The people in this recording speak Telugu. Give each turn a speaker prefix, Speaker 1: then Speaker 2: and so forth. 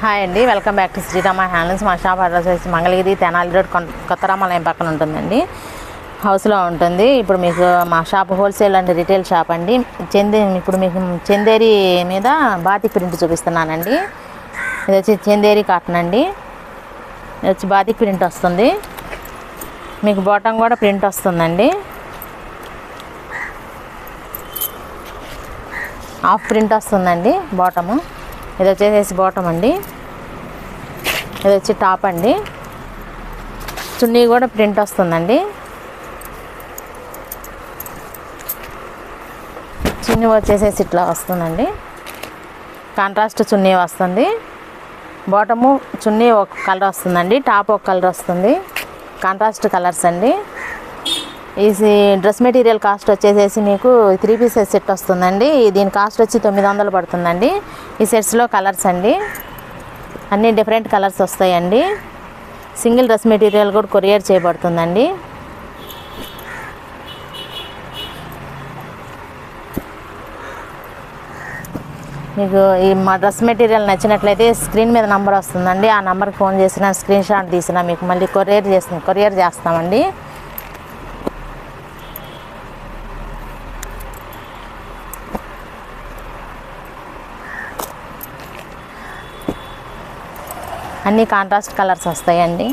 Speaker 1: హాయ్ అండి, welcome back to Srirama handlooms. మా షాప్ అడ్రస్ వచ్చి మంగళగిరి తెనాలి రోడ్ కొత్త రామాలయం పక్కన ఉంటుందండి. హౌస్లో ఉంటుంది. ఇప్పుడు మీకు మా shop wholesale and retail shop అండి. ఇప్పుడు మీకు చందేరి మీద బాతిక్ ప్రింట్ చూపిస్తున్నానండి. ఇది వచ్చి చందేరి కాటన్ అండి. ఇది వచ్చి బాతిక్ ప్రింట్ వస్తుంది. మీకు బాటమ్ కూడా ప్రింట్ వస్తుందండి. హాఫ్ ప్రింట్ వస్తుందండి బాటము. ఇది వచ్చేసి బాటమ్ అండి. ఇది వచ్చి టాప్ అండి. చున్నీ కూడా ప్రింట్ వస్తుందండి. చున్నీ వచ్చేసేసి ఇట్లా వస్తుందండి. కాంట్రాస్ట్ చున్నీ వస్తుంది. బాటము చున్నీ ఒక కలర్ వస్తుందండి, టాప్ ఒక కలర్ వస్తుంది. కాంట్రాస్ట్ కలర్స్ అండి. ఈ డ్రెస్ మెటీరియల్ కాస్ట్ వచ్చేసేసి మీకు 3 పీసెస్ సెట్ వస్తుందండి. దీని కాస్ట్ వచ్చి 900 పడుతుందండి. ఈ సెట్స్లో కలర్స్ అండి, అన్నీ డిఫరెంట్ కలర్స్ వస్తాయండి. సింగిల్ డ్రెస్ మెటీరియల్ కూడా కొరియర్ చేయబడుతుందండి. మీకు ఈ మా డ్రెస్ మెటీరియల్ నచ్చినట్లయితే స్క్రీన్ మీద నంబర్ వస్తుందండి. ఆ నెంబర్కి ఫోన్ చేసినా స్క్రీన్ షాట్ తీసినా మీకు మళ్ళీ కొరియర్ చేస్తామండి. అన్నీ కాంట్రాస్ట్ కలర్స్ వస్తాయండి.